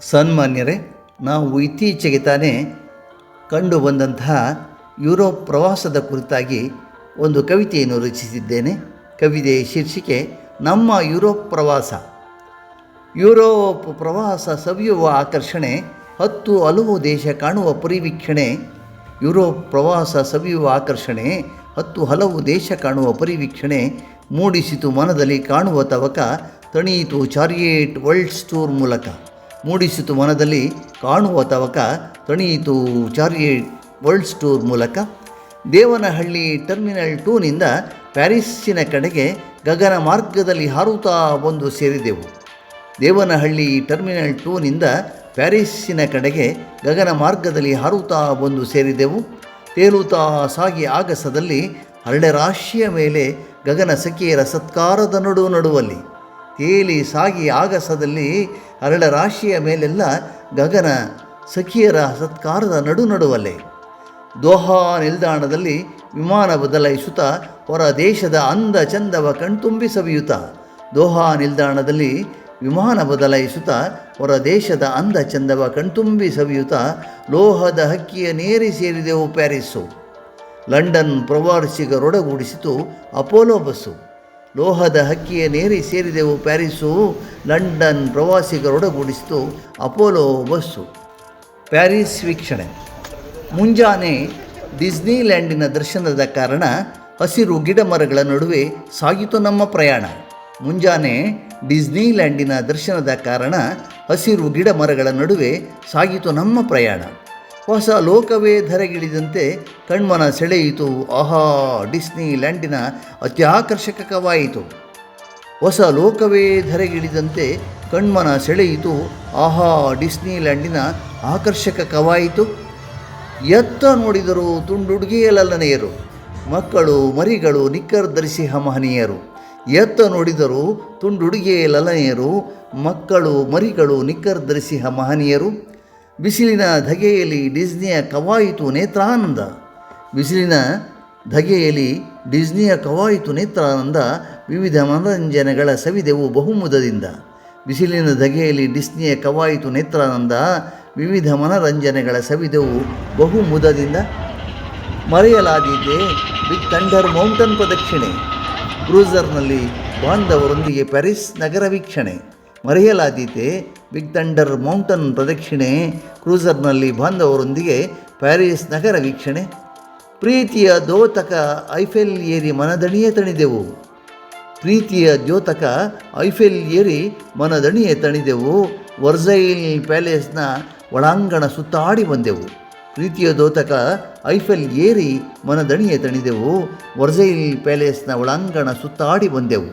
ಸನ್ಮಾನ್ಯರೇ, ನಾವು ಇತ್ತೀಚೆಗೆ ತಾನೇ ಕಂಡು ಬಂದಂತಹ ಯುರೋಪ್ ಪ್ರವಾಸದ ಕುರಿತಾಗಿ ಒಂದು ಕವಿತೆಯನ್ನು ರಚಿಸಿದ್ದೇನೆ. ಕವಿತೆಯ ಶೀರ್ಷಿಕೆ ನಮ್ಮ ಯುರೋಪ್ ಪ್ರವಾಸ. ಯುರೋಪ್ ಪ್ರವಾಸ ಸವಿಯುವ ಆಕರ್ಷಣೆ, 10 ಹಲವು ದೇಶ ಕಾಣುವ ಪರಿವೀಕ್ಷಣೆ. ಯುರೋಪ್ ಪ್ರವಾಸ ಸವಿಯುವ ಆಕರ್ಷಣೆ, 10 ಹಲವು ದೇಶ ಕಾಣುವ ಪರಿವೀಕ್ಷಣೆ. ಮೂಡಿಸಿತು ಮನದಲ್ಲಿ ಕಾಣುವ ತವಕ, ತಣಿಯಿತು ಚಾರಿಯೇಟ್ ವರ್ಲ್ಡ್ಸ್ ಟೂರ್ ಮೂಲಕ. ಮೂಡಿಸಿತು ಮನದಲ್ಲಿ ಕಾಣುವ ತವಕ, ತಣಿಯಿತು ಚಾರಿಯೇಟ್ ವರ್ಲ್ಡ್ಸ್ ಟೂರ್ ಮೂಲಕ. ದೇವನಹಳ್ಳಿ ಟರ್ಮಿನಲ್ 2ನಿಂದ ಪ್ಯಾರಿಸ್ಸಿನ ಕಡೆಗೆ ಗಗನ ಮಾರ್ಗದಲ್ಲಿ ಹಾರುತ್ತಾ ಬಂದು ಸೇರಿದೆವು. ದೇವನಹಳ್ಳಿ ಟರ್ಮಿನಲ್ 2ನಿಂದ ಪ್ಯಾರಿಸ್ಸಿನ ಕಡೆಗೆ ಗಗನ ಮಾರ್ಗದಲ್ಲಿ ಹಾರುತ್ತಾ ಬಂದು ಸೇರಿದೆವು. ತೇಲುತ್ತಾ ಸಾಗಿ ಆಗಸದಲ್ಲಿ ಹರಳೆ ರಾಶಿಯ ಮೇಲೆ ಗಗನ ಸಖಿಯರ ಸತ್ಕಾರದ ನಡುವಲ್ಲಿ. ತೇಲಿ ಸಾಗಿ ಆಗಸದಲ್ಲಿ ಹರಳ ರಾಶಿಯ ಮೇಲೆಲ್ಲ ಗಗನ ಸಖಿಯರ ಸತ್ಕಾರದ ನಡುವಲ್ಲೇ. ದೋಹಾ ನಿಲ್ದಾಣದಲ್ಲಿ ವಿಮಾನ ಬದಲಾಯಿಸುತ್ತಾ ಹೊರ ದೇಶದ ಅಂದ ಚಂದವ ಕಣ್ತುಂಬಿ ಸವಿಯುತ್ತಾ. ದೋಹಾ ನಿಲ್ದಾಣದಲ್ಲಿ ವಿಮಾನ ಬದಲಾಯಿಸುತ್ತಾ ಹೊರ ದೇಶದ ಅಂದ ಚಂದವ ಕಣ್ತುಂಬಿ ಸವಿಯುತ್ತಾ. ಲೋಹದ ಹಕ್ಕಿಯ ನೇರಿ ಸೇರಿದೆವು ಪ್ಯಾರಿಸ್ಸು. ಲಂಡನ್ ಪ್ರವಾಸಿಗರೊಡಗೂಡಿಸಿತು ಅಪೋಲೋ ಬಸ್ಸು. ಲೋಹದ ಹಕ್ಕಿಯ ನೇರಿ ಸೇರಿದೆವು ಪ್ಯಾರಿಸ್ಸು. ಲಂಡನ್ ಪ್ರವಾಸಿಗರೊಡಗೂಡಿಸಿತು ಅಪೋಲೋ ಬಸ್ಸು. ಪ್ಯಾರಿಸ್ ವೀಕ್ಷಣೆ. ಮುಂಜಾನೆ ಡಿಸ್ನಿಲ್ಯಾಂಡಿನ ದರ್ಶನದ ಕಾರಣ ಹಸಿರು ಗಿಡ ಮರಗಳ ನಡುವೆ ಸಾಗಿತು ನಮ್ಮ ಪ್ರಯಾಣ. ಮುಂಜಾನೆ ಡಿಸ್ನಿಲ್ಯಾಂಡಿನ ದರ್ಶನದ ಕಾರಣ ಹಸಿರು ಗಿಡ ಮರಗಳ ನಡುವೆ ಸಾಗಿತು ನಮ್ಮ ಪ್ರಯಾಣ. ಹೊಸ ಲೋಕವೇ ಧರೆಗಿಳಿದಂತೆ ಕಣ್ಮನ ಸೆಳೆಯಿತು. ಆಹಾ, ಡಿಸ್ನಿಲ್ಯಾಂಡಿನ ಅತ್ಯಾಕರ್ಷಕವಾಯಿತು. ಹೊಸ ಲೋಕವೇ ಧರೆಗಿಳಿದಂತೆ ಕಣ್ಮನ ಸೆಳೆಯಿತು. ಆಹಾ, ಡಿಸ್ನಿಲ್ಯಾಂಡಿನ ಆಕರ್ಷಕವಾಯಿತು. ಎತ್ತ ನೋಡಿದರೂ ತುಂಡುಡುಗೆಯಲಲ್ಲನೆಯರು, ಮಕ್ಕಳು ಮರಿಗಳು ನಿಕ್ಕರ್ ಧರಿಸಿ ಮಹನೀಯರು. ಎತ್ತ ನೋಡಿದರೂ ತುಂಡುಡುಗೆಯಲಲ್ಲನೆಯರು, ಮಕ್ಕಳು ಮರಿಗಳು ನಿಕ್ಕರ್ ಧರಿಸಿ ಮಹನೀಯರು. ಬಿಸಿಲಿನ ಧಗೆಯಲ್ಲಿ ಡಿಸ್ನಿಯ ಕವಾಯಿತು ನೇತ್ರಾನಂದ. ಬಿಸಿಲಿನ ಧಗೆಯಲ್ಲಿ ಡಿಸ್ನಿಯ ಕವಾಯಿತು ನೇತ್ರಾನಂದ. ವಿವಿಧ ಮನರಂಜನೆಗಳ ಸವಿದೆವು ಬಹುಮುದದಿಂದ. ಬಿಸಿಲಿನ ಧಗೆಯಲ್ಲಿ ಡಿಸ್ನಿಯ ಕವಾಯಿತು ನೇತ್ರಾನಂದ. ವಿವಿಧ ಮನರಂಜನೆಗಳ ಸವಿದೆವು ಬಹುಮುದದಿಂದ. ಮರೆಯಲಾದೀತೆ ಬಿಗ್ ಥಂಡರ್ ಮೌಂಟನ್ ಪ್ರದಕ್ಷಿಣೆ. ಕ್ರೂಸರ್ನಲ್ಲಿ ಬಾಂಧವರೊಂದಿಗೆ ಪ್ಯಾರಿಸ್ ನಗರ ವೀಕ್ಷಣೆ. ಮರೆಯಲಾದೀತೆ ಬಿಗ್ ಥಂಡರ್ ಮೌಂಟನ್ ಪ್ರದಕ್ಷಿಣೆ. ಕ್ರೂಸರ್ನಲ್ಲಿ ಬಾಂಧವರೊಂದಿಗೆ ಪ್ಯಾರಿಸ್ ನಗರ ವೀಕ್ಷಣೆ. ಪ್ರೀತಿಯ ದ್ಯೋತಕ ಐಫೆಲ್ ಏರಿ ಮನದಣಿಯೇ ತಣಿದೆವು. ಪ್ರೀತಿಯ ದ್ಯೋತಕ ಐಫೆಲ್ ಏರಿ ಮನದಣಿಯೇ ತಣಿದೆವು. ವರ್ಸೈಲ್ ಪ್ಯಾಲೇಸ್ನ ಒಳಾಂಗಣ ಸುತ್ತಾಡಿ ಬಂದೆವು. ಪ್ರೀತಿಯ ದ್ಯೋತಕ ಐಫೆಲ್ ಏರಿ ಮನದಣಿಯೇ ತಣಿದೆವು. ವರ್ಸೈಲ್ ಪ್ಯಾಲೇಸ್ನ ಒಳಾಂಗಣ ಸುತ್ತಾಡಿ ಬಂದೆವು.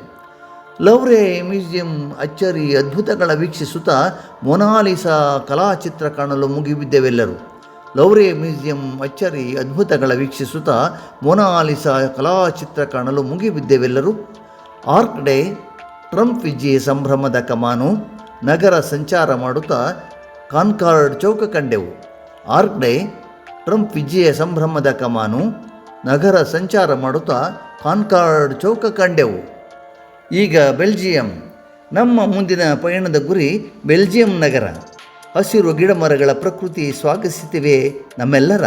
ಲವ್ರೆ ಮ್ಯೂಸಿಯಂ ಅಚ್ಚರಿ ಅದ್ಭುತಗಳ ವೀಕ್ಷಿಸುತ್ತಾ ಮೊನಾಲಿಸಾ ಕಲಾಚಿತ್ರ ಕಾಣಲು ಮುಗಿಬಿದ್ದೆವೆಲ್ಲರೂ. ಲವ್ರೆ ಮ್ಯೂಸಿಯಂ ಅಚ್ಚರಿ ಅದ್ಭುತಗಳ ವೀಕ್ಷಿಸುತ್ತಾ ಮೊನಾಲಿಸಾ ಕಲಾಚಿತ್ರ ಕಾಣಲು ಮುಗಿಬಿದ್ದೆವೆಲ್ಲರೂ. ಆರ್ಕ್ ಡೇ ಟ್ರಂಪ್ ವಿಜಯ ಸಂಭ್ರಮದ ಕಮಾನು. ನಗರ ಸಂಚಾರ ಮಾಡುತ್ತಾ ಕಾನ್ಕಾರ್ಡ್ ಚೌಕ ಕಂಡೆವು. ಆರ್ಕ್ ಡೇ ಟ್ರಂಪ್ ವಿಜಯ ಸಂಭ್ರಮದ ಕಮಾನು. ನಗರ ಸಂಚಾರ ಮಾಡುತ್ತಾ ಕಾನ್ಕಾರ್ಡ್ ಚೌಕ ಕಂಡೆವು. ಈಗ ಬೆಲ್ಜಿಯಂ. ನಮ್ಮ ಮುಂದಿನ ಪಯಣದ ಗುರಿ ಬೆಲ್ಜಿಯಂ ನಗರ. ಹಸಿರು ಗಿಡಮರಗಳ ಪ್ರಕೃತಿ ಸ್ವಾಗತಿಸುತ್ತಿವೆ ನಮ್ಮೆಲ್ಲರ.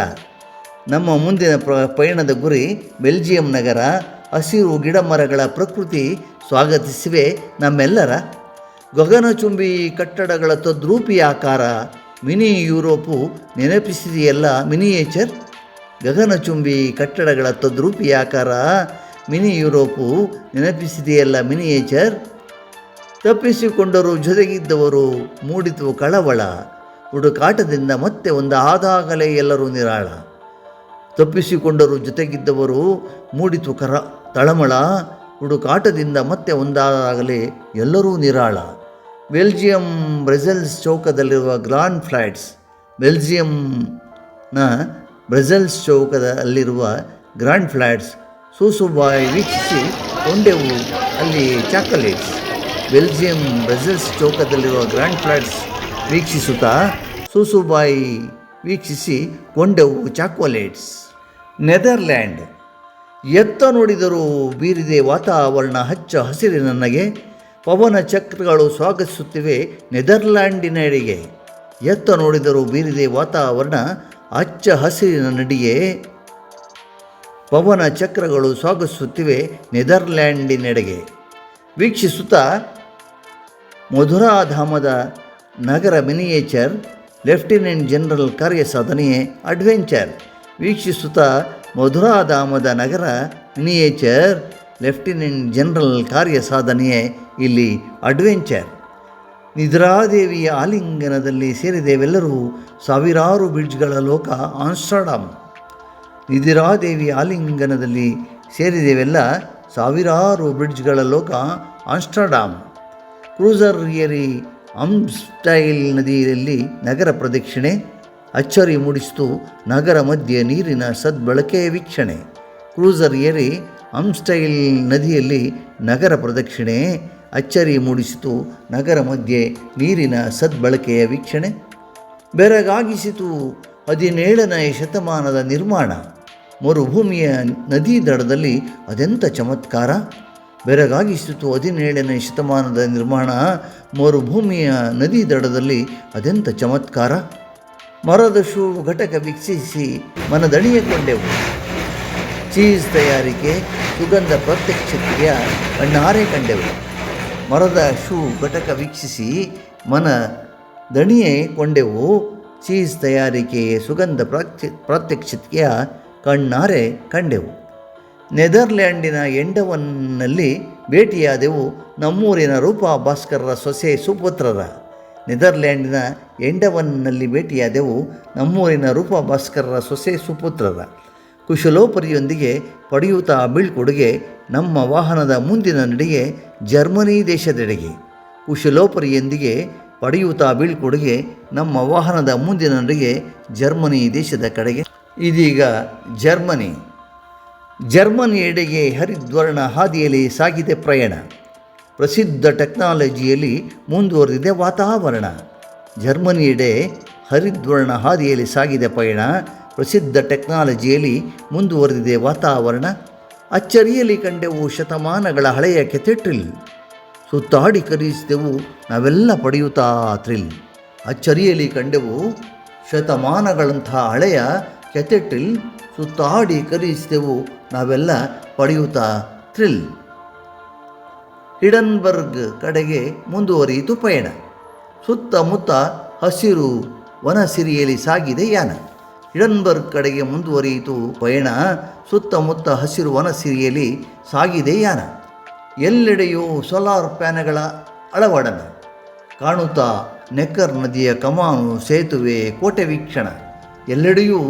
ನಮ್ಮ ಮುಂದಿನ ಪಯಣದ ಗುರಿ ಬೆಲ್ಜಿಯಂ ನಗರ. ಹಸಿರು ಗಿಡಮರಗಳ ಪ್ರಕೃತಿ ಸ್ವಾಗತಿಸಿವೆ ನಮ್ಮೆಲ್ಲರ. ಗಗನಚುಂಬಿ ಕಟ್ಟಡಗಳ ತದ್ರೂಪಿ ಆಕಾರ. ಮಿನಿ ಯುರೋಪು ನೆನಪಿಸಿದೆಯಲ್ಲ ಮಿನಿಯೇಚರ್. ಗಗನಚುಂಬಿ ಕಟ್ಟಡಗಳ ತದ್ರೂಪಿ ಆಕಾರ. ಮಿನಿ ಯುರೋಪು ನೆನಪಿಸಿದೆಯಲ್ಲ ಮಿನಿಯೇಚರ್. ತಪ್ಪಿಸಿಕೊಂಡರೂ ಜೊತೆಗಿದ್ದವರು ಮೂಡಿತು ಕಳವಳ. ಹುಡುಕಾಟದಿಂದ ಮತ್ತೆ ಒಂದಾದಾಗಲೇ ಎಲ್ಲರೂ ನಿರಾಳ. ತಪ್ಪಿಸಿಕೊಂಡರೂ ಜೊತೆಗಿದ್ದವರು ಮೂಡಿತು ತಳಮಳ. ಹುಡುಕಾಟದಿಂದ ಮತ್ತೆ ಒಂದಾದಾಗಲೇ ಎಲ್ಲರೂ ನಿರಾಳ. ಬೆಲ್ಜಿಯಂ ಬ್ರಸೆಲ್ಸ್ ಚೌಕದಲ್ಲಿರುವ ಗ್ರಾಂಡ್ ಫ್ಲಾಟ್ಸ್. ಬೆಲ್ಜಿಯಂನ ಬ್ರಸೆಲ್ಸ್ ಚೌಕದಲ್ಲಿರುವ ಗ್ರಾಂಡ್ ಫ್ಲಾಟ್ಸ್. ಸೂಸುಬಾಯಿ ವೀಕ್ಷಿಸಿ ಕೊಂಡೆವು ಅಲ್ಲಿ ಚಾಕೊಲೇಟ್ಸ್. ಬೆಲ್ಜಿಯಂ ಬ್ರಸೆಲ್ಸ್ ಚೌಕದಲ್ಲಿರುವ ಗ್ರಾಂಡ್ ಫ್ಲಾಟ್ಸ್ ವೀಕ್ಷಿಸುತ್ತಾ ಸೂಸುಬಾಯಿ ವೀಕ್ಷಿಸಿ ಕೊಂಡೆವು ಚಾಕೊಲೇಟ್ಸ್. ನೆದರ್ಲ್ಯಾಂಡ್. ಎತ್ತ ನೋಡಿದರೂ ಬೀರಿದೆ ವಾತಾವರಣ ಹಚ್ಚ ಹಸಿರಿನ ನನಗೆ. ಪವನ ಚಕ್ರಗಳು ಸ್ವಾಗತಿಸುತ್ತಿವೆ ನೆದರ್ಲ್ಯಾಂಡಿನೆಡೆಗೆ. ಎತ್ತ ನೋಡಿದರೂ ಬೀರಿದೆ ವಾತಾವರಣ, ಹಚ್ಚ ಹಸಿರಿನ ನಡಿಗೆ ಪವನ ಚಕ್ರಗಳು ಸಾಗಿಸುತ್ತಿವೆ ನೆದರ್ಲ್ಯಾಂಡಿನೆಡೆಗೆ. ವೀಕ್ಷಿಸುತ್ತಾ ಮಧುರಾಧಾಮದ ನಗರ ಮಿನಿಯೇಚರ್, ಲೆಫ್ಟಿನೆಂಟ್ ಜನರಲ್ ಕಾರ್ಯಸಾಧನೆಯೇ ಅಡ್ವೆಂಚರ್. ವೀಕ್ಷಿಸುತ್ತಾ ಮಧುರಾಧಾಮದ ನಗರ ಮಿನಿಯೇಚರ್, ಲೆಫ್ಟಿನೆಂಟ್ ಜನರಲ್ ಕಾರ್ಯಸಾಧನೆಯೇ ಇಲ್ಲಿ ಅಡ್ವೆಂಚರ್. ನಿದ್ರಾದೇವಿಯ ಆಲಿಂಗನದಲ್ಲಿ ಸೇರಿದೆವೆಲ್ಲರೂ, ಸಾವಿರಾರು ಬ್ರಿಡ್ಜ್ಗಳ ಲೋಕ ಆಮ್ಸ್ಟರ್ಡ್ಯಾಮ್. ನಿದ್ರಾದೇವಿಯ ಆಲಿಂಗನದಲ್ಲಿ ಸೇರಿದೆವೆಲ್ಲ, ಸಾವಿರಾರು ಬ್ರಿಡ್ಜ್ಗಳ ಲೋಕ ಆಮ್ಸ್ಟರ್ಡ್ಯಾಮ್. ಕ್ರೂಸರ್ ಏರಿ ಆಮ್ಸ್ಟೈಲ್ ನದಿಯಲ್ಲಿ ನಗರ ಪ್ರದಕ್ಷಿಣೆ, ಅಚ್ಚರಿ ಮೂಡಿಸಿತು ನಗರ ಮಧ್ಯೆ ನೀರಿನ ಸದ್ಬಳಕೆಯ ವೀಕ್ಷಣೆ. ಕ್ರೂಸರ್ ಏರಿ ಆಮ್ಸ್ಟೈಲ್ ನದಿಯಲ್ಲಿ ನಗರ ಪ್ರದಕ್ಷಿಣೆ, ಅಚ್ಚರಿ ಮೂಡಿಸಿತು ನಗರ ಮಧ್ಯೆ ನೀರಿನ ಸದ್ಬಳಕೆಯ ವೀಕ್ಷಣೆ. ಬೆರಗಾಗಿಸಿತು 17ನೇ ಶತಮಾನದ ನಿರ್ಮಾಣ, ಮರುಭೂಮಿಯ ನದಿ ದಡದಲ್ಲಿ ಅದೆಂಥ ಚಮತ್ಕಾರ. ಬೆರಗಾಗಿಸಿತು 17ನೇ ಶತಮಾನದ ನಿರ್ಮಾಣ, ಮರುಭೂಮಿಯ ನದಿ ದಡದಲ್ಲಿ ಅದೆಂಥ ಚಮತ್ಕಾರ. ಮರದ ಶೂ ಘಟಕ ವೀಕ್ಷಿಸಿ ಮನದಣಿಯಕೊಂಡೆವು, ಚೀಸ್ ತಯಾರಿಕೆ ಸುಗಂಧ ಪ್ರತ್ಯಕ್ಷತೆಯ ಕಣ್ಣಾರೆ ಕಂಡೆವು. ಮರದ ಶೂ ಘಟಕ ವೀಕ್ಷಿಸಿ ಮನ ದಣಿಯೇ ಕೊಂಡೆವು, ಚೀಸ್ ತಯಾರಿಕೆಯ ಸುಗಂಧ ಪ್ರಾತ್ಯಕ್ಷಿಕೆಯ ಕಣ್ಣಾರೆ ಕಂಡೆವು. ನೆದರ್ಲ್ಯಾಂಡಿನ ಎಂಡವನ್ನಲ್ಲಿ ಭೇಟಿಯಾದೆವು ನಮ್ಮೂರಿನ ರೂಪಾ ಭಾಸ್ಕರರ ಸೊಸೆ ಸುಪುತ್ರರ. ನೆದರ್ಲ್ಯಾಂಡಿನ ಎಂಡವನ್ನಲ್ಲಿ ಭೇಟಿಯಾದೆವು ನಮ್ಮೂರಿನ ರೂಪಾ ಭಾಸ್ಕರರ ಸೊಸೆ ಸುಪುತ್ರರ. ಕುಶಲೋಪರಿಯೊಂದಿಗೆ ಪಡೆಯುತ್ತಾ ಬೀಳ್ಕೊಡುಗೆ ನಮ್ಮ ವಾಹನದ ಮುಂದಿನ ನಡಿಗೆ ಜರ್ಮನಿ ದೇಶದೆಡೆಗೆ. ಕುಶಲೋಪರಿಯೊಂದಿಗೆ ಪಡೆಯುತ್ತಾ ಬೀಳ್ಕೊಡುಗೆ ನಮ್ಮ ವಾಹನದ ಮುಂದಿನ ನಡಿಗೆ ಜರ್ಮನಿ ದೇಶದ ಕಡೆಗೆ. ಇದೀಗ ಜರ್ಮನಿಯೆಡೆಗೆ ಹರಿದ್ವರ್ಣ ಹಾದಿಯಲ್ಲಿ ಸಾಗಿದೆ ಪ್ರಯಾಣ, ಪ್ರಸಿದ್ಧ ಟೆಕ್ನಾಲಜಿಯಲ್ಲಿ ಮುಂದುವರೆದಿದೆ ವಾತಾವರಣ. ಜರ್ಮನಿಯೆಡೆ ಹರಿದ್ವರ್ಣ ಹಾದಿಯಲ್ಲಿ ಸಾಗಿದೆ ಪಯಣ, ಪ್ರಸಿದ್ಧ ಟೆಕ್ನಾಲಜಿಯಲ್ಲಿ ಮುಂದುವರೆದಿದೆ ವಾತಾವರಣ. ಅಚ್ಚರಿಯಲ್ಲಿ ಕಂಡೆವು ಶತಮಾನಗಳ ಹಳೆಯ ಕೆಥೆಡ್ರಲ್, ಸುತ್ತಾಡಿ ಖರೀದಿಸಿದೆವು ನಾವೆಲ್ಲ ಪಡೆಯುತ್ತಾ ಥ್ರಿಲ್. ಅಚ್ಚರಿಯಲ್ಲಿ ಕಂಡೆವು ಶತಮಾನಗಳಂಥ ಹಳೆಯ ಕೆಥೆಡ್ರಲ್, ಸುತ್ತಾಡಿ ಖರೀದಿಸಿದೆವು ನಾವೆಲ್ಲ ಪಡೆಯುತ್ತಾ ಥ್ರಿಲ್. ಹಿಡನ್ಬರ್ಗ್ ಕಡೆಗೆ ಮುಂದುವರಿಯಿತು ಪಯಣ, ಸುತ್ತಮುತ್ತ ಹಸಿರು ವನಸಿರಿಯಲ್ಲಿ ಸಾಗಿದೆ ಯಾನ. ಹಿಡನ್ಬರ್ಗ್ ಕಡೆಗೆ ಮುಂದುವರಿಯಿತು ಪಯಣ, ಸುತ್ತಮುತ್ತ ಹಸಿರು ವನಸಿರಿಯಲ್ಲಿ ಸಾಗಿದೆ ಯಾನ. ಎಲ್ಲೆಡೆಯೂ ಸೋಲಾರ್ ಪ್ಯಾನೆಗಳ ಅಳವಡನ, ಕಾಣುತ್ತಾ ನೆಕ್ಕರ್ ನದಿಯ ಕಮಾನು ಸೇತುವೆ ಕೋಟೆ ವೀಕ್ಷಣ. ಎಲ್ಲೆಡೆಯೂ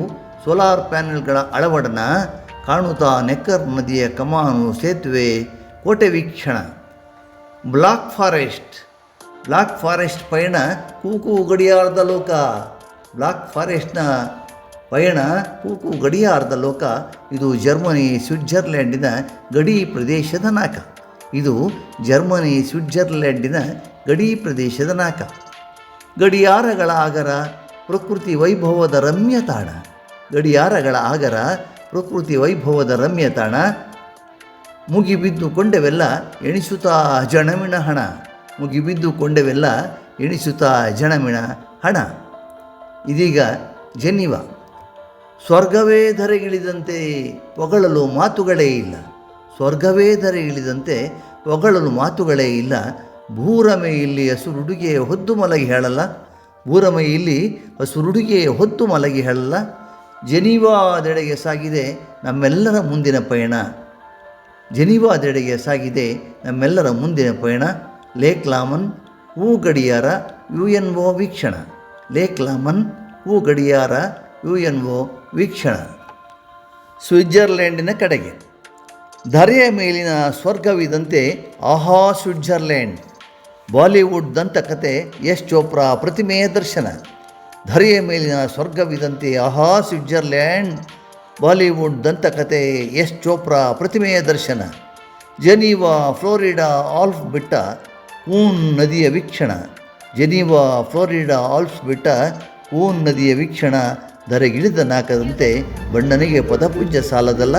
ಸೋಲಾರ್ ಪ್ಯಾನೆಲ್ಗಳ ಅಳವಡನ, ಕಾಣುತ್ತಾ ನೆಕ್ಕರ್ ನದಿಯ ಕಮಾನು ಸೇತುವೆ ಕೋಟೆ ವೀಕ್ಷಣ. ಬ್ಲಾಕ್ ಫಾರೆಸ್ಟ್ ಪಯಣ ಕೂಕು ಗಡಿಯಾರದ ಲೋಕ. ಬ್ಲಾಕ್ ಫಾರೆಸ್ಟ್ನ ಪಯಣ ಕೂಕು ಗಡಿಯಾರದ ಲೋಕ. ಇದು ಜರ್ಮನಿ ಸ್ವಿಟ್ಜರ್ಲ್ಯಾಂಡಿನ ಗಡಿ ಪ್ರದೇಶದ ನಾಕ. ಇದು ಜರ್ಮನಿ ಸ್ವಿಟ್ಜರ್ಲ್ಯಾಂಡಿನ ಗಡಿ ಪ್ರದೇಶದ ನಾಕ. ಗಡಿಯಾರಗಳ ಆಗರ ಪ್ರಕೃತಿ ವೈಭವದ ರಮ್ಯ ತಾಣ. ಗಡಿಯಾರಗಳ ಆಗರ ಪ್ರಕೃತಿ ವೈಭವದ ರಮ್ಯ ತಾಣ. ಮುಗಿಬಿದ್ದು ಕೊಂಡೆವೆಲ್ಲ ಎಣಿಸುತ್ತಾ ಜಣಮಿಣ ಹಣ. ಮುಗಿಬಿದ್ದು ಕೊಂಡೆವೆಲ್ಲ ಎಣಿಸುತ್ತಾ ಜಣಮಿಣ ಹಣ. ಇದೀಗ ಜೆನೀವಾ. ಸ್ವರ್ಗವೇ ಧರೆಗಿಳಿದಂತೆ ಹೊಗಳಲು ಮಾತುಗಳೇ ಇಲ್ಲ. ಸ್ವರ್ಗವೇ ಧರೆಗಿಳಿದಂತೆ ಹೊಗಳಲು ಮಾತುಗಳೇ ಇಲ್ಲ. ಭೂರಮೆ ಇಲ್ಲಿ ಹಸುರುಡುಗೆ ಹೊದ್ದು ಮಲಗಿ ಹೇಳಲ್ಲ. ಭೂರಮೆ ಇಲ್ಲಿ ಹಸುರುಡುಗೆ ಹೊತ್ತು ಮಲಗಿ ಹೇಳಲ್ಲ. ಜೆನೀವಾದೆಡೆಗೆ ಸಾಗಿದೆ ನಮ್ಮೆಲ್ಲರ ಮುಂದಿನ ಪಯಣ. ಜೆನೀವಾದೆಡೆಗೆ ಸಾಗಿದೆ ನಮ್ಮೆಲ್ಲರ ಮುಂದಿನ ಪಯಣ. ಲೇಕ್ ಲಾಮನ್ ಹೂ ಗಡಿಯಾರ UNO ವೀಕ್ಷಣ. ಲೇಕ್ ಲಾಮನ್ ಹೂ ಗಡಿಯಾರ UNO ವೀಕ್ಷಣ. ಸ್ವಿಟ್ಜರ್ಲ್ಯಾಂಡಿನ ಕಡೆಗೆ ಧರೆಯ ಮೇಲಿನ ಸ್ವರ್ಗವಿದಂತೆ ಆಹಾ ಸ್ವಿಟ್ಜರ್ಲ್ಯಾಂಡ್. ಬಾಲಿವುಡ್ ದಂತಕತೆ ಯಶ್ ಚೋಪ್ರಾ ಪ್ರತಿಮೆಯ ದರ್ಶನ. ಧರೆಯ ಮೇಲಿನ ಸ್ವರ್ಗವಿದಂತೆ ಆಹಾ ಸ್ವಿಟ್ಜರ್ಲ್ಯಾಂಡ್. ಬಾಲಿವುಡ್ ದಂತಕತೆ ಯಶ್ ಚೋಪ್ರಾ ಪ್ರತಿಮೆಯ ದರ್ಶನ. ಜೆನೀವಾ ಫ್ಲೋರಿಡಾ ಆಲ್ಫ್ ಬಿಟ್ಟ ಕೂನ್ ನದಿಯ ವೀಕ್ಷಣ. ಜೆನೀವಾ ಫ್ಲೋರಿಡಾ ಆಲ್ಫ್ಸ್ ಬಿಟ್ಟ ಕೂನ್ ನದಿಯ ವೀಕ್ಷಣ. ಧರೆಗಿಳಿದ ನಾಕದಂತೆ ಬಣ್ಣನಿಗೆ ಪದಪೂಜ್ಯ ಸಾಲದಲ್ಲ.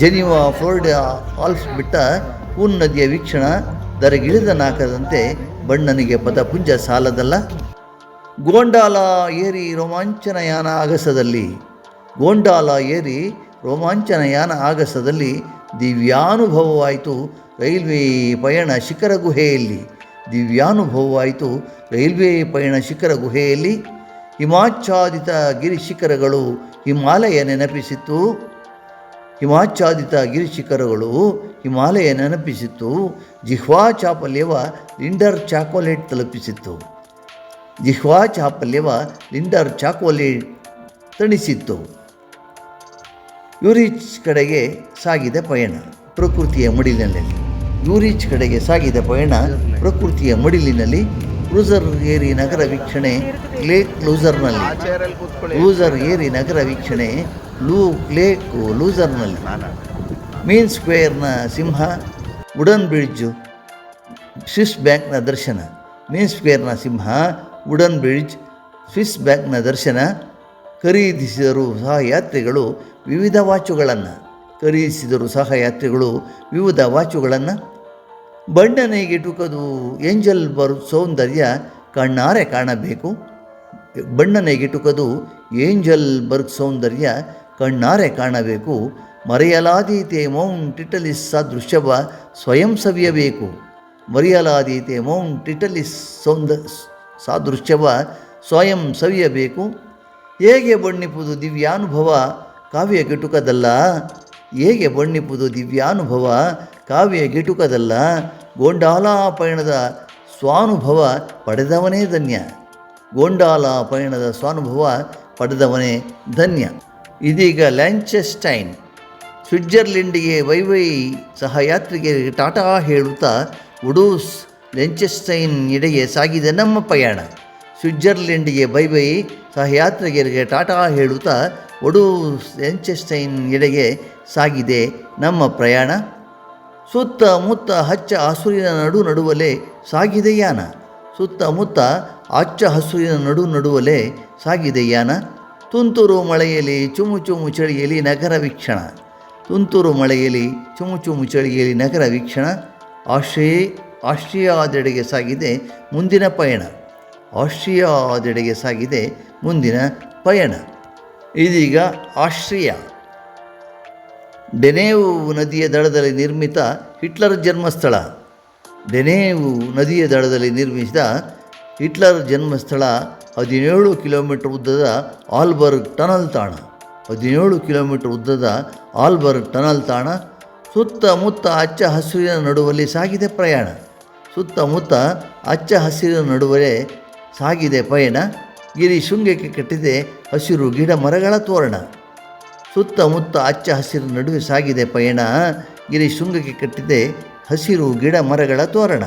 ಜೆನೀವಾ ಫ್ಲೋರಿಡಾ ಆಲ್ಫ್ಸ್ ಬಿಟ್ಟ ಕೂನ್ ನದಿಯ ವೀಕ್ಷಣ. ಧರೆಗಿಳಿದ ನಾಕದಂತೆ ಬಣ್ಣನಿಗೆ ಪದಪುಂಜ ಸಾಲದಲ್ಲ. ಗೋಂಡಾಲ ಏರಿ ರೋಮಾಂಚನಯಾನ ಆಗಸದಲ್ಲಿ ಗೋಂಡಾಲ ಏರಿ ರೋಮಾಂಚನಯಾನ ಆಗಸದಲ್ಲಿ ದಿವ್ಯಾನುಭವವಾಯಿತು ರೈಲ್ವೆ ಪಯಣ ಶಿಖರ ಗುಹೆಯಲ್ಲಿ. ದಿವ್ಯಾನುಭವವಾಯಿತು ರೈಲ್ವೆ ಪಯಣ ಶಿಖರ ಗುಹೆಯಲ್ಲಿ. ಹಿಮಾಚ್ಛಾದಿತ ಗಿರಿಶಿಖರಗಳು ಹಿಮಾಲಯ ನೆನಪಿಸಿತು. ಹಿಮಾಚ್ಛಾದಿತ ಗಿರಿಶಿಖರಗಳು ಹಿಮಾಲಯ ನೆನಪಿಸಿತ್ತು. ಜಿಹ್ವಾ ಚಾಪಲ್ಯವ ಲಿಂಡರ್ ಚಾಕೋಲೇಟ್ ತಲುಪಿಸಿತ್ತು. ಜಿಹ್ವಾ ಚಾಪಲ್ಯವ ಲಿಂಡರ್ ಚಾಕೋಲೇಟ್ ತಣಿಸಿತ್ತು. ಯೂರಿಚ್ ಕಡೆಗೆ ಸಾಗಿದ ಪಯಣ ಪ್ರಕೃತಿಯ ಮಡಿಲಿನಲ್ಲಿ. ಯೂರಿಚ್ ಕಡೆಗೆ ಸಾಗಿದ ಪಯಣ ಪ್ರಕೃತಿಯ ಮಡಿಲಿನಲ್ಲಿ. ಲೂಸರ್ ಏರಿ ನಗರ ವೀಕ್ಷಣೆ ಲೇಕ್ ಲೂಸರ್ನಲ್ಲಿ. ಲೂಸರ್ ಏರಿ ನಗರ ವೀಕ್ಷಣೆ ಲೇಕ್ ಲೂಸರ್ನಲ್ಲಿ. ಮೇನ್ ಸ್ಕ್ವೇರ್ನ ಸಿಂಹ, ವುಡನ್ ಬ್ರಿಡ್ಜ್, ಸ್ವಿಸ್ ಬ್ಯಾಂಕ್ನ ದರ್ಶನ. ಮೇನ್ ಸ್ಕ್ವೇರ್ನ ಸಿಂಹ, ವುಡನ್ ಬ್ರಿಡ್ಜ್, ಸ್ವಿಸ್ ಬ್ಯಾಂಕ್ನ ದರ್ಶನ. ಖರೀದಿಸಿದರು ಸಹಯಾತ್ರಿಗಳು ವಿವಿಧ ವಾಚುಗಳನ್ನು. ಖರೀದಿಸಿದರು ಸಹಯಾತ್ರಿಗಳು ವಿವಿಧ ವಾಚುಗಳನ್ನು. ಬಣ್ಣನೆಗೆಟುಕದು ಏಂಜಲ್ ಬರ್ಗ್ ಸೌಂದರ್ಯ ಕಣ್ಣಾರೆ ಕಾಣಬೇಕು. ಬಣ್ಣನೆಗೆಟುಕದು ಏಂಜಲ್ ಬರ್ಗ್ ಸೌಂದರ್ಯ ಕಣ್ಣಾರೆ ಕಾಣಬೇಕು. ಮರೆಯಲಾದೀತೆ ಮೌಂಟ್ ಇಟಲಿಸ್ ಸಾದೃಶ್ಯವ ಸ್ವಯಂ ಸವಿಯಬೇಕು. ಮರೆಯಲಾದೀತೆ ಮೌಂಟ್ ಇಟಲಿಸ್ ಸಾದೃಶ್ಯವ ಸ್ವಯಂ ಸವಿಯಬೇಕು. ಹೇಗೆ ಬಣ್ಣಿಪುದು ದಿವ್ಯಾನುಭವ ಕಾವ್ಯ ಗೆಟುಕದಲ್ಲ. ಹೇಗೆ ಬಣ್ಣಿಪುದು ದಿವ್ಯಾನುಭವ ಕಾವ್ಯ ಗೆಟುಕದಲ್ಲ. ಗೋಂಡಾಲ ಪಯಣದ ಸ್ವಾನುಭವ ಪಡೆದವನೇ ಧನ್ಯ. ಗೋಂಡಾಲ ಪಯಣದ ಸ್ವಾನುಭವ ಪಡೆದವನೇ ಧನ್ಯ. ಇದೀಗ ಲ್ಯಾಂಚೆಸ್ಟೈನ್. ಸ್ವಿಟ್ಜರ್ಲೆಂಡಿಗೆ ವೈವೈ ಸಹಯಾತ್ರಿಗೆ ಟಾಟಾ ಹೇಳುತ್ತಾ ವುಡೂಸ್ ಲೆಂಚೆಸ್ಟೈನ್ ಎಡೆಗೆ ಸಾಗಿದೆ ನಮ್ಮ ಪಯಣ. ಸ್ವಿಟ್ಜರ್ಲೆಂಡಿಗೆ ಬೈಬೈ ಸಹಯಾತ್ರಿಗರಿಗೆ ಟಾಟಾ ಹೇಳುತ್ತಾ ವುಡೂಸ್ ಲೆಂಚೆಸ್ಟೈನ್ ಎಡೆಗೆ ಸಾಗಿದೆ ನಮ್ಮ ಪ್ರಯಾಣ. ಸುತ್ತಮುತ್ತ ಹಚ್ಚ ಹಸುರಿನ ನಡುವಲೆ ಸಾಗಿದೆ ಯಾನ. ಸುತ್ತಮುತ್ತ ಹಚ್ಚ ಹಸುರಿನ ನಡುವಲೆ ಸಾಗಿದೆ ಯಾನ. ತುಂತುರು ಮಳೆಯಲ್ಲಿ ಚುಮು ಚುಮು ಚಳಿಯಲ್ಲಿ ನಗರ ವೀಕ್ಷಣ. ತುಂತುರು ಮಳೆಯಲ್ಲಿ ಚುಮು ಚುಮು ಚಳಿಯಲ್ಲಿ ನಗರ ವೀಕ್ಷಣ. ಆಸ್ಟ್ರಿಯಾದೆಡೆಗೆ ಸಾಗಿದೆ ಮುಂದಿನ ಪಯಣ. ಆಸ್ಟ್ರಿಯಾದೆಡೆಗೆ ಸಾಗಿದೆ ಮುಂದಿನ ಪಯಣ. ಇದೀಗ ಆಸ್ಟ್ರಿಯಾ. ಡೆನೇವ್ ನದಿಯ ದಡದಲ್ಲಿ ನಿರ್ಮಿತ ಹಿಟ್ಲರ್ ಜನ್ಮಸ್ಥಳ. ಡೆನೇವ್ ನದಿಯ ದಡದಲ್ಲಿ ನಿರ್ಮಿಸಿದ ಹಿಟ್ಲರ್ ಜನ್ಮಸ್ಥಳ. 17 ಕಿಲೋಮೀಟರ್ ಉದ್ದದ ಆಲ್ಬರ್ಗ್ ಟನಲ್ ತಾಣ. 17 ಕಿಲೋಮೀಟರ್ ಉದ್ದದ ಆಲ್ಬರ್ಗ್ ಟನಲ್ ತಾಣ. ಸುತ್ತಮುತ್ತ ಹಚ್ಚ ಹಸಿರಿನ ನಡುವಲ್ಲಿ ಸಾಗಿದೆ ಪ್ರಯಾಣ. ಸುತ್ತಮುತ್ತ ಹಚ್ಚ ಹಸಿರಿನ ನಡುವಲೆ ಸಾಗಿದೆ ಪಯಣ. ಗಿರಿ ಶೃಂಗಕ್ಕೆ ಕಟ್ಟಿದೆ ಹಸಿರು ಗಿಡ ಮರಗಳ ತೋರಣ. ಸುತ್ತಮುತ್ತ ಹಚ್ಚ ಹಸಿರು ನಡುವೆ ಸಾಗಿದೆ ಪಯಣ. ಗಿರಿ ಶೃಂಗಕ್ಕೆ ಕಟ್ಟಿದೆ ಹಸಿರು ಗಿಡ ಮರಗಳ ತೋರಣ.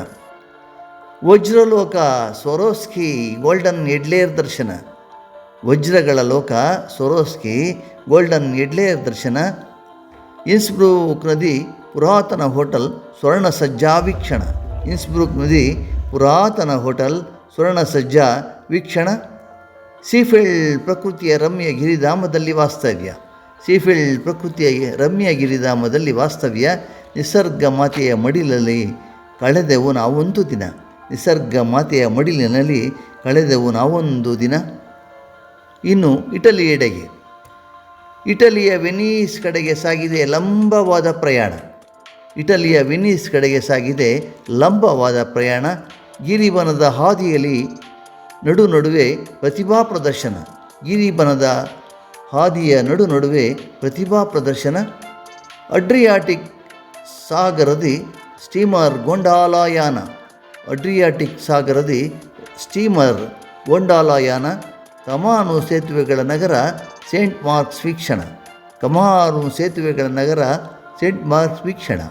ವಜ್ರಲೋಕ ಸ್ವರೋಸ್ಕಿ ಗೋಲ್ಡನ್ ಎಡ್ಲೇರ್ ದರ್ಶನ. ವಜ್ರಗಳ ಲೋಕ ಸ್ವರೋಸ್ಕಿ ಗೋಲ್ಡನ್ ಎಡ್ಲೇರ್ ದರ್ಶನ. ಇನ್ಸ್ಬ್ರೂಕ್ ನದಿ ಪುರಾತನ ಹೋಟೆಲ್ ಸ್ವರ್ಣ ಸಜ್ಜಾ ವೀಕ್ಷಣ. ಇನ್ಸ್ಬ್ರೂಕ್ ನದಿ ಪುರಾತನ ಹೋಟೆಲ್ ಸ್ವರ್ಣ ಸಜ್ಜಾ ವೀಕ್ಷಣ. ಸೀಫೆಲ್ಡ್ ಪ್ರಕೃತಿಯ ರಮ್ಯ ಗಿರಿಧಾಮದಲ್ಲಿ ವಾಸ್ತವ್ಯ. ಸೀಫೆಲ್ಡ್ ಪ್ರಕೃತಿಯ ರಮ್ಯ ಗಿರಿಧಾಮದಲ್ಲಿ ವಾಸ್ತವ್ಯ. ನಿಸರ್ಗ ಮಾತೆಯ ಮಡಿಲಲ್ಲಿ ಕಳೆದೆವು ನಾವೊಂದು ದಿನ. ನಿಸರ್ಗ ಮಾತೆಯ ಮಡಿಲಿನಲ್ಲಿ ಕಳೆದೆವು ನಾವೊಂದು ದಿನ. ಇನ್ನು ಇಟಲಿಯೆಡೆಗೆ. ಇಟಲಿಯ ವೆನೀಸ್ ಕಡೆಗೆ ಸಾಗಿದೆ ಲಂಬವಾದ ಪ್ರಯಾಣ. ಇಟಲಿಯ ವೆನೀಸ್ ಕಡೆಗೆ ಸಾಗಿದೆ ಲಂಬವಾದ ಪ್ರಯಾಣ. ಗಿರಿಬನದ ಹಾದಿಯಲ್ಲಿ ನಡುವೆ ಪ್ರತಿಭಾ ಪ್ರದರ್ಶನ. ಗಿರಿಬನದ ಹಾದಿಯ ನಡುವೆ ಪ್ರತಿಭಾ ಪ್ರದರ್ಶನ. ಅಡ್ರಿಯಾಟಿಕ್ ಸಾಗರದಿ ಸ್ಟೀಮರ್ ಗೊಂಡಾಲಯಾನ. ಅಡ್ರಿಯಾಟಿಕ್ ಸಾಗರದಿ ಸ್ಟೀಮರ್ ಗೊಂಡಾಲಯಾನ. ಕಮಾನು ಸೇತುವೆಗಳ ನಗರ ಸೇಂಟ್ ಮಾರ್ಕ್ಸ್ ವೀಕ್ಷಣ. ಕಮಾನು ಸೇತುವೆಗಳ ನಗರ ಸೇಂಟ್ ಮಾರ್ಕ್ಸ್ ವೀಕ್ಷಣ.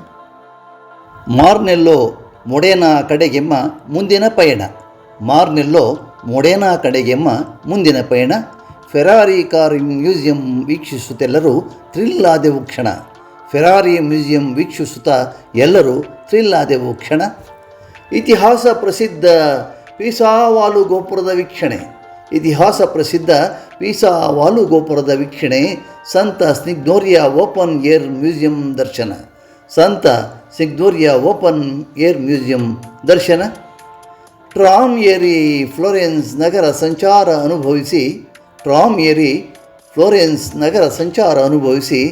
ಮಾರ್ನೆಲ್ಲೋ ಮೊಡೆನಾ ಕಡೆಗೆಮ್ಮ ಮುಂದಿನ ಪಯಣ. ಮಾರ್ನೆಲ್ಲೋ ಮೊಡೆನಾ ಕಡೆಗೆಮ್ಮ ಮುಂದಿನ ಪಯಣ. ಫೆರಾರಿ ಕಾರ್ ಮ್ಯೂಸಿಯಂ ವೀಕ್ಷಿಸುತ್ತೆಲ್ಲರೂ ಥ್ರಿಲ್ ಆದೆವು ಕ್ಷಣ. ಫೆರಾರಿ ಮ್ಯೂಸಿಯಂ ವೀಕ್ಷಿಸುತ್ತಾ ಎಲ್ಲರೂ ಥ್ರಿಲ್ ಆದೆವು ಕ್ಷಣ. ಇತಿಹಾಸ ಪ್ರಸಿದ್ಧ ಪೀಸಾ ವಾಲುಗೋಪುರದ ವೀಕ್ಷಣೆ. ಇತಿಹಾಸ ಪ್ರಸಿದ್ಧ ಪೀಸಾ ವಾಲುಗೋಪುರದ ವೀಕ್ಷಣೆ. ಸಂತ ಸ್ನಿಗ್ಧೋರಿಯಾ ಓಪನ್ ಏರ್ ಮ್ಯೂಸಿಯಂ ದರ್ಶನ. ಸಂತ ಸ್ನಿಗ್ಧೋರಿಯಾ ಓಪನ್ ಏರ್ ಮ್ಯೂಸಿಯಂ ದರ್ಶನ. ಟ್ರಾಮ್ ಏರಿ ಫ್ಲೋರೆನ್ಸ್ ನಗರ ಸಂಚಾರ ಅನುಭವಿಸಿ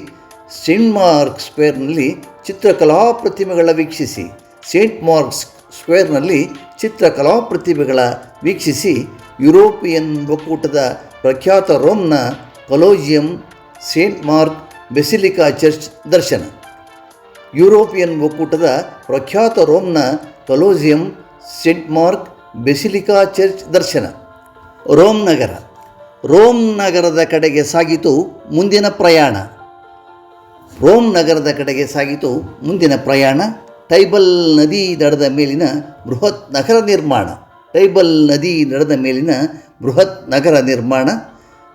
ಸೇಂಟ್ ಮಾರ್ಕ್ ಸ್ಕ್ವೇರ್ನಲ್ಲಿ ಚಿತ್ರಕಲಾ ಪ್ರತಿಮೆಗಳ ವೀಕ್ಷಿಸಿ ಯುರೋಪಿಯನ್ ಒಕ್ಕೂಟದ ಪ್ರಖ್ಯಾತ ರೋಮ್ನ Colosseum Saint Mark basilica church ದರ್ಶನ. ಯುರೋಪಿಯನ್ ಒಕ್ಕೂಟದ ಪ್ರಖ್ಯಾತ ರೋಮ್ನ Colosseum Saint Mark basilica church ದರ್ಶನ. ರೋಮ್ ನಗರದ ಕಡೆಗೆ ಸಾಗಿತು ಮುಂದಿನ ಪ್ರಯಾಣ. ಟೈಬಲ್ ನದಿ ದಡದ ಮೇಲಿನ ಬೃಹತ್ ನಗರ ನಿರ್ಮಾಣ.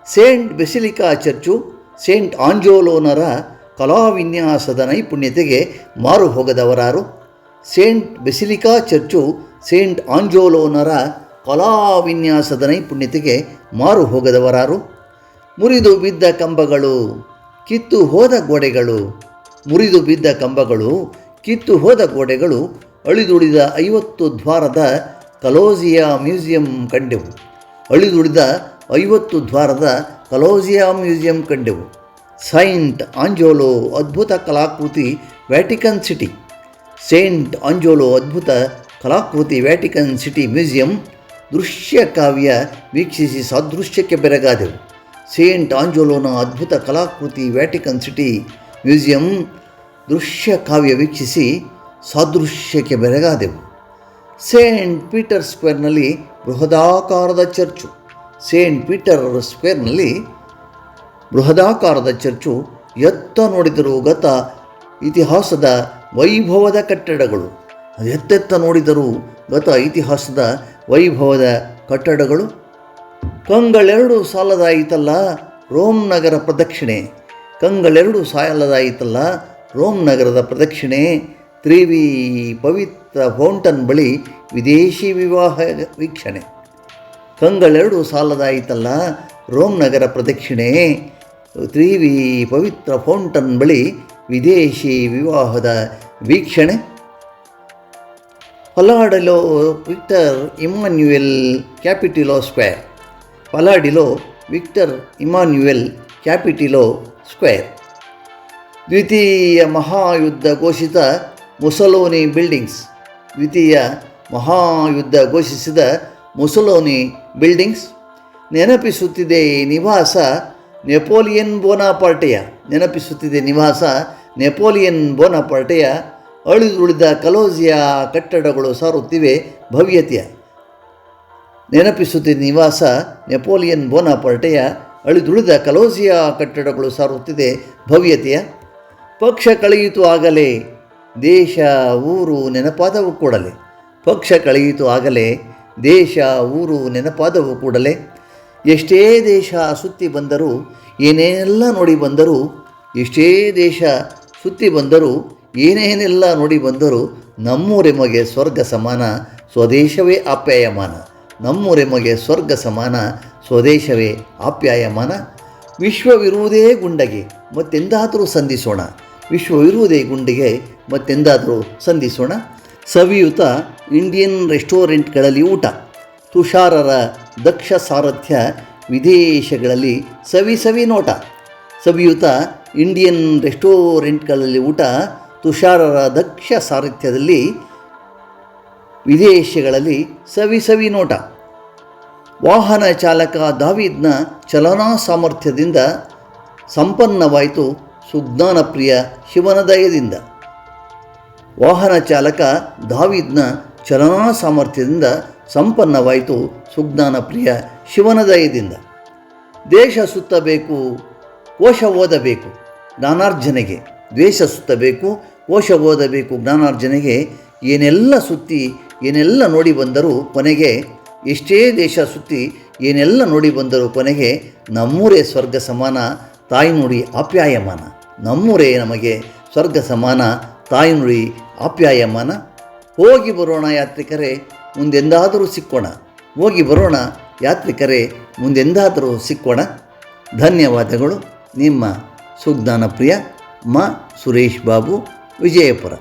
ಸೇಂಟ್ ಬೆಸಿಲಿಕಾ ಚರ್ಚು ಸೇಂಟ್ ಆಂಜೋಲೋನರ ಕಲಾವಿನ್ಯಾಸದ ನೈಪುಣ್ಯತೆಗೆ ಮಾರು ಹೋಗದವರಾರು. ಮುರಿದು ಬಿದ್ದ ಕಂಬಗಳು, ಕಿತ್ತು ಹೋದ ಗೋಡೆಗಳು, ಅಳಿದುಳಿದ 50 ದ್ವಾರದ ಕಲೋಸಿಯಾ ಮ್ಯೂಸಿಯಂ ಕಂಡೆವು. ಸೈಂಟ್ ಆಂಜೋಲೋ ಅದ್ಭುತ ಕಲಾಕೃತಿ ವ್ಯಾಟಿಕನ್ ಸಿಟಿ ಮ್ಯೂಸಿಯಂ ದೃಶ್ಯ ಕಾವ್ಯ ವೀಕ್ಷಿಸಿ ಸಾದೃಶ್ಯಕ್ಕೆ ಬೆರಗಾದೆವು. ಸೇಂಟ್ ಆಂಜೋಲೋನ ಅದ್ಭುತ ಕಲಾಕೃತಿ ವ್ಯಾಟಿಕನ್ ಸಿಟಿ ಮ್ಯೂಸಿಯಂ ದೃಶ್ಯ ಕಾವ್ಯ ವೀಕ್ಷಿಸಿ ಸಾದೃಶ್ಯಕ್ಕೆ ಬೆರಗಾದೆವು. ಸೇಂಟ್ ಪೀಟರ್ ಸ್ಕ್ವೇರ್ನಲ್ಲಿ ಬೃಹದಾಕಾರದ ಚರ್ಚು. ಎತ್ತ ನೋಡಿದರೂ ಗತ ಇತಿಹಾಸದ ವೈಭವದ ಕಟ್ಟಡಗಳು. ಕಂಗಳೆರಡು ಸಾಲದಾಯಿತಲ್ಲ ರೋಮ್ ನಗರದ ಪ್ರದಕ್ಷಿಣೆ. ತ್ರಿವಿ ಪವಿತ್ರ ಫೌಂಟನ್ ಬಳಿ ವಿದೇಶಿ ವಿವಾಹ ವೀಕ್ಷಣೆ. ಕಂಗಳೆರಡು ಸಾಲದಾಯಿತಲ್ಲ ರೋಮ್ ನಗರ ಪ್ರದಕ್ಷಿಣೆ. ತ್ರಿವಿ ಪವಿತ್ರ ಫೌಂಟನ್ ಬಳಿ ವಿದೇಶಿ ವಿವಾಹದ ವೀಕ್ಷಣೆ. ಪಲಾಡಿಲೋ ವಿಕ್ಟರ್ ಇಮ್ಮಾನ್ಯುಯೆಲ್ ಕ್ಯಾಪಿಟಿಲೋ ಸ್ಕ್ವೇರ್. ದ್ವಿತೀಯ ಮಹಾಯುದ್ಧ ಘೋಷಿಸಿದ ಮುಸೋಲಿನಿ ಬಿಲ್ಡಿಂಗ್ಸ್. ನೆನಪಿಸುತ್ತಿದೆ ನಿವಾಸ ನೆಪೋಲಿಯನ್ ಬೋನಾಪಾರ್ಟೆಯ. ಅಳಿದುಳಿದ ಕಲೋಸಿಯಾ ಕಟ್ಟಡಗಳು ಸಾರುತ್ತಿವೆ ಭವ್ಯತೆಯ. ಪಕ್ಷ ಕಳೆಯಿತು ಆಗಲೇ ದೇಶ ಊರು ನೆನಪಾದವು ಕೂಡಲೇ. ಎಷ್ಟೇ ದೇಶ ಸುತ್ತಿ ಬಂದರೂ ಏನೇನೆಲ್ಲ ನೋಡಿ ಬಂದರೂ ನಮ್ಮೂರೆಮಗೆ ಸ್ವರ್ಗ ಸಮಾನ ಸ್ವದೇಶವೇ ಆಪ್ಯಾಯಮಾನ. ವಿಶ್ವವಿರುವುದೇ ಗುಂಡಿಗೆ ಮತ್ತೆಂದಾದರೂ ಸಂಧಿಸೋಣ. ಸವಿಯುತ ಇಂಡಿಯನ್ ರೆಸ್ಟೋರೆಂಟ್ಗಳಲ್ಲಿ ಊಟ. ತುಷಾರರ ದಕ್ಷ ಸಾರಥ್ಯ ವಿದೇಶಗಳಲ್ಲಿ ಸವಿ ನೋಟ. ಸವಿಯುತ ಇಂಡಿಯನ್ ರೆಸ್ಟೋರೆಂಟ್ಗಳಲ್ಲಿ ಊಟ. ತುಷಾರರ ದಕ್ಷ ಸಾರಥ್ಯದಲ್ಲಿ ವಿದೇಶಗಳಲ್ಲಿ ಸವಿ ನೋಟ. ವಾಹನ ಚಾಲಕ ದಾವೀದನ ಚಲನಾ ಸಾಮರ್ಥ್ಯದಿಂದ ಸಂಪನ್ನವಾಯಿತು ಸುಜ್ಞಾನಪ್ರಿಯ ಶಿವನ ದಯದಿಂದ. ದೇಶ ಸುತ್ತಬೇಕು ಕೋಶ ಓದಬೇಕು ಜ್ಞಾನಾರ್ಜನೆಗೆ. ಏನೆಲ್ಲ ಸುತ್ತಿ ಏನೆಲ್ಲ ನೋಡಿ ಬಂದರೂ ಕೊನೆಗೆ, ಎಷ್ಟೇ ದೇಶ ಸುತ್ತಿ ಏನೆಲ್ಲ ನೋಡಿ ಬಂದರೂ ಕೊನೆಗೆ ನಮ್ಮೂರೇ ಸ್ವರ್ಗ ಸಮಾನ ತಾಯ್ನುಡಿ ಆಪ್ಯಾಯಮಾನ. ನಮ್ಮೂರೇ ನಮಗೆ ಸ್ವರ್ಗ ಸಮಾನ ತಾಯ್ನುಡಿ ಆಪ್ಯಾಯಮಾನ. ಹೋಗಿ ಬರೋಣ ಯಾತ್ರಿಕರೇ ಮುಂದೆಂದಾದರೂ ಸಿಕ್ಕೋಣ. ಧನ್ಯವಾದಗಳು. ನಿಮ್ಮ ಸುಜ್ಞಾನಪ್ರಿಯ ಸುರೇಶ್ ಬಾಬು, ವಿಜಯಪುರ.